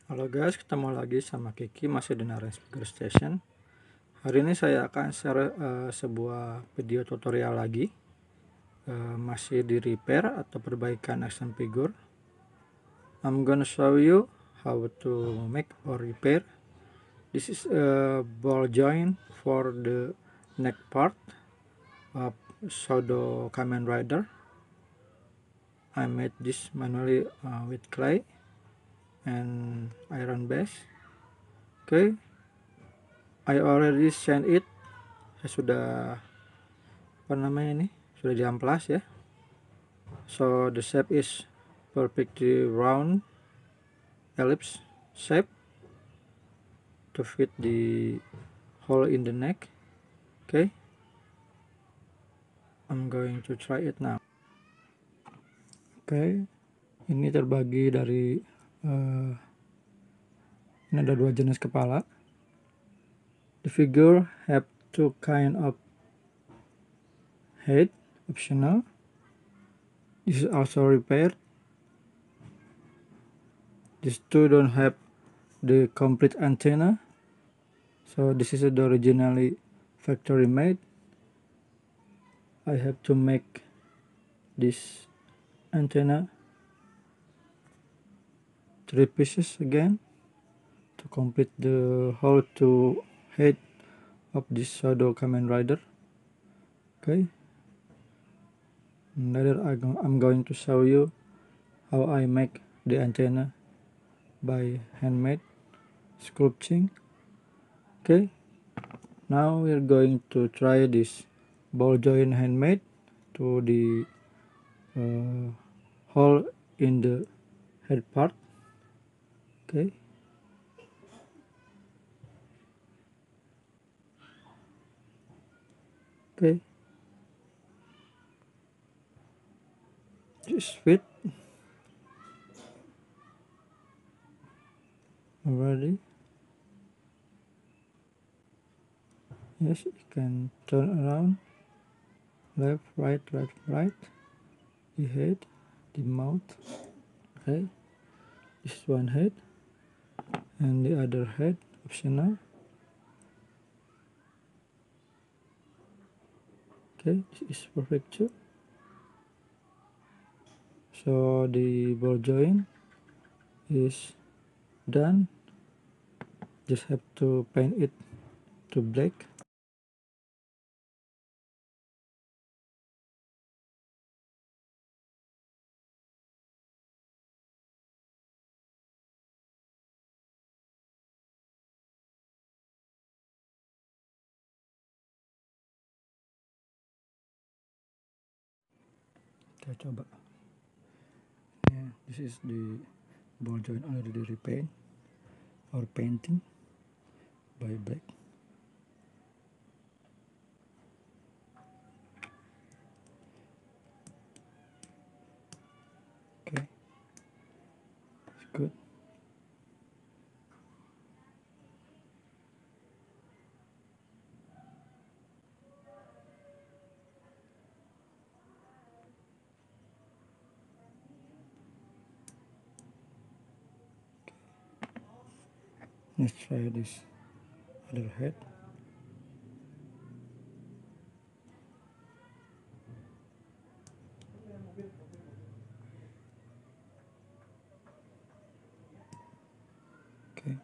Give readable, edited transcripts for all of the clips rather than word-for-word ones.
Halo guys, ketemu lagi sama Kiki, masih di Narenz Station. Hari ini saya akan share sebuah video tutorial lagi, masih di repair atau perbaikan action figure. I'm gonna show you how to make or repair. This is a ball joint for the neck part of pseudo Kamen Rider. I made this manually with clay and iron base. Okay, I already sand it. Saya sudah sudah diamplas ya. So the shape is perfectly round ellipse shape to fit the hole in the neck. Okay, I'm going to try it now. Okay, ini terbagi dari ini ada dua jenis kepala. The figure have two kind of head, optional. This is also repaired. These two don't have the complete antenna, so this is the originally factory made. I have to make this antenna 3 pieces again to complete the whole two head of this pseudo Kamen Rider. Okay, and later I'm going to show you how I make the antenna by handmade sculpting. Okay, now we're going to try this ball joint handmade to the hole in the head part. Okay, okay, just fit already. Yes, you can turn around, left, right, the head, the mouth. Okay, this is one head and the other head optional. Okay, this is perfect too. So the ball joint is done. Just have to paint it to black. Kita coba. Yeah, this is the ball joint already repaint or painting by black. Okay, it's good. Let's try this other head. Okay.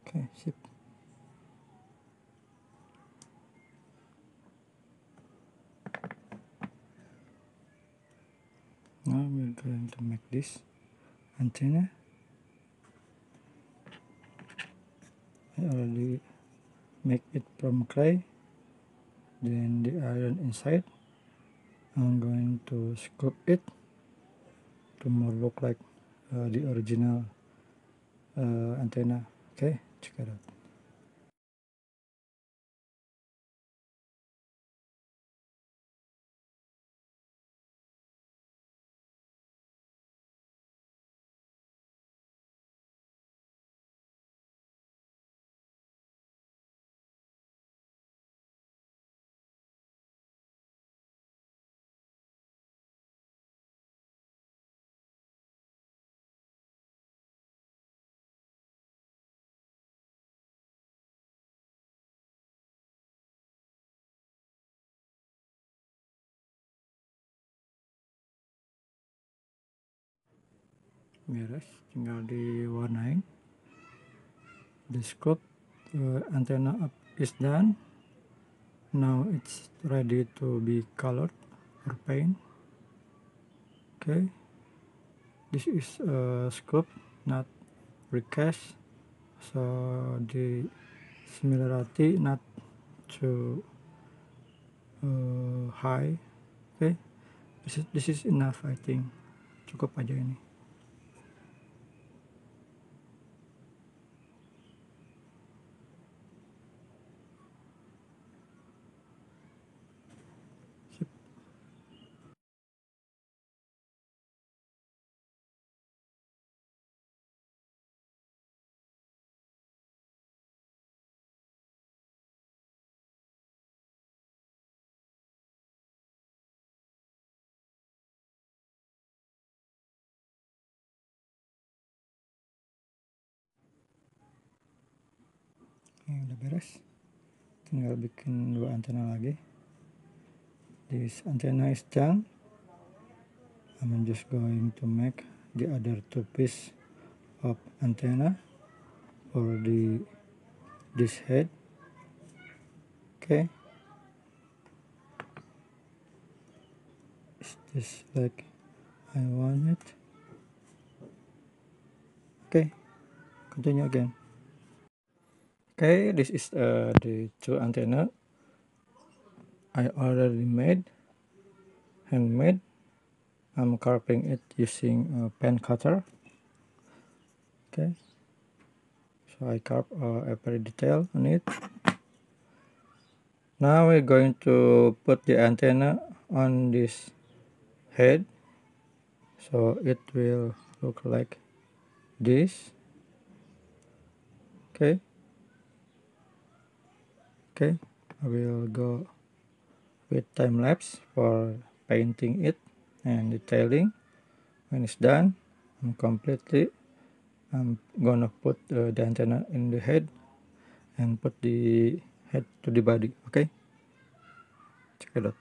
Okay, sip. Now we're going to make this antenna. I already make it from clay, then the iron inside. I'm going to sculpt it to more look like the original antenna. Okay, check it out. beres, tinggal diwarnain. The scope antenna up is done. Now it's ready to be colored or paint. Okay, this is a scope, not recast, so the similarity not too high. Okay, this is enough, I think. Cukup aja ini. Sip. Ini udah beres, tinggal bikin 2 antena lagi. This antenna is done. I'm just going to make the other 2 pieces of antenna for this head. Okay, it's just like I want it. Okay, continue again. Okay, this is the 2 antenna I already made, handmade. I'm carving it using a pen cutter. Okay, so I carve every detail on it. Now we're going to put the antenna on this head, so it will look like this. Okay, I will go with time lapse for painting it and detailing. When it's done, I'm gonna put the antenna in the head and put the head to the body. Okay, check it out.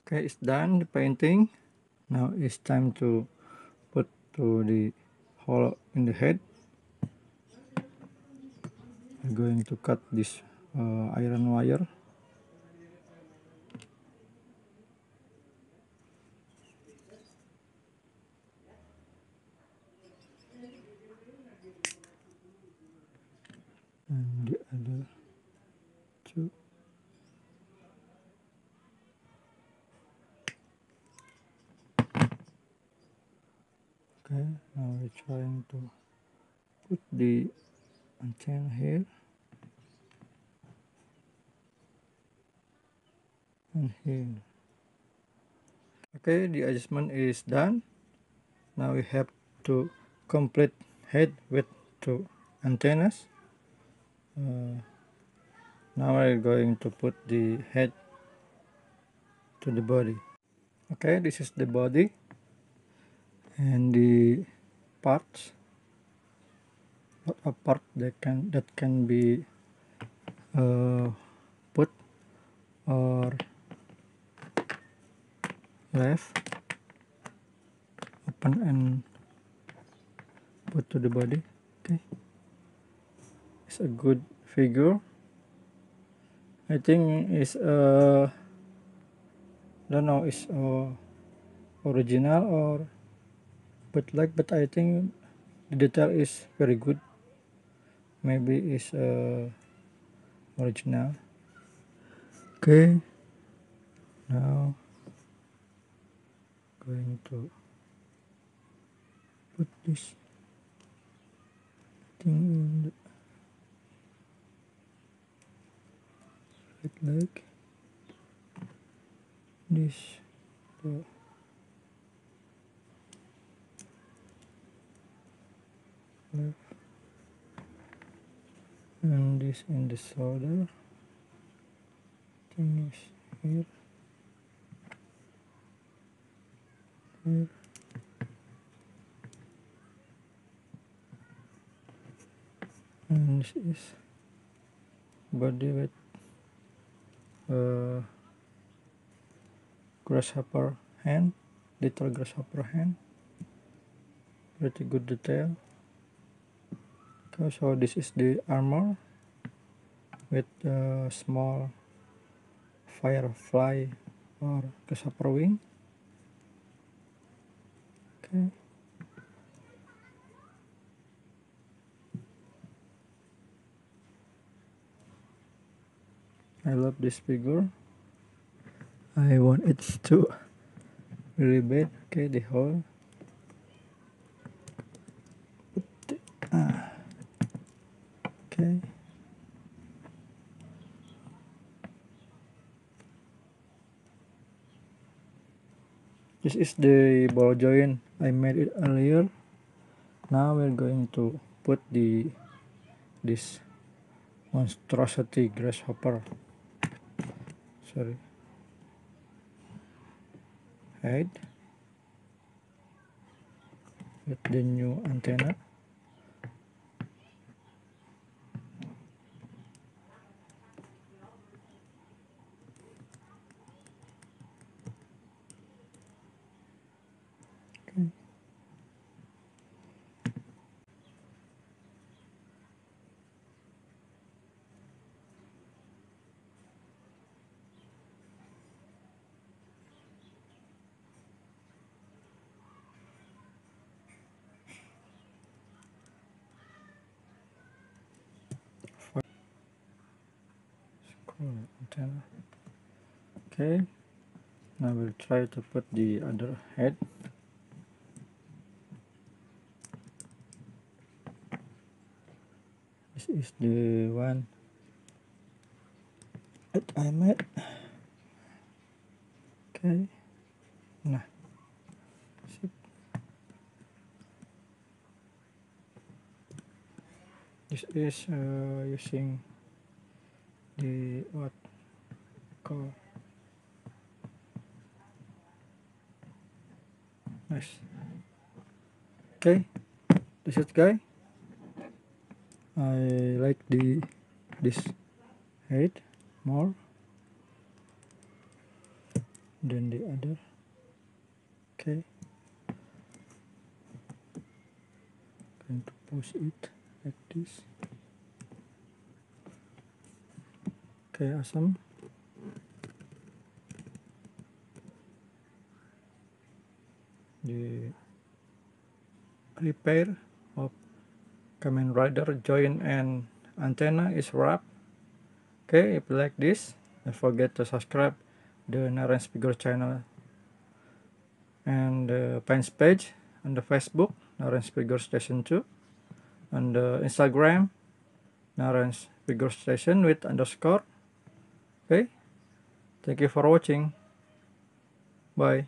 Okay, it's done the painting. Now it's time to put to the hole in the head. I'm going to cut this iron wire. And the other 2. Okay, now we're trying to put the antenna here and here. Okay, the adjustment is done. Now we have to complete head with 2 antennas. Now we're going to put the head to the body. Okay, this is the body and the parts. A part that can be put or left, open and put to the body. Okay, it's a good figure. I think it's don't know, it's original or but I think the detail is very good. Maybe it's original. Okay, now going to put this in the right leg. This the left, and this in the shoulder. Thing is here, here. And this is body with grasshopper hand, little grasshopper hand. Pretty good detail. Okay, so this is the armor with a small firefly or grasshopper wing. Okay. I love this figure. I want it to really bad. Okay, the hole. Okay. This is the ball joint. I made it earlier. Now we're going to put this monstrosity grasshopper. Sorry. Head with the new antenna. Okay. Antenna. Okay, now we'll try to put the other head. This is the one that I made. Okay, nah, sip. This is using the what call nice. Okay, this is guy. I like this head more than the other. Okay, going to push it like this. Okay, awesome. The repair of Kamen Rider joint and antenna is wrapped. Okay, if you like this, don't forget to subscribe the Narenz figure channel and the fans page on the Facebook Narenz Figure Station 2, on the Instagram Narenz Figure Station with underscore. Okay, thank you for watching. Bye.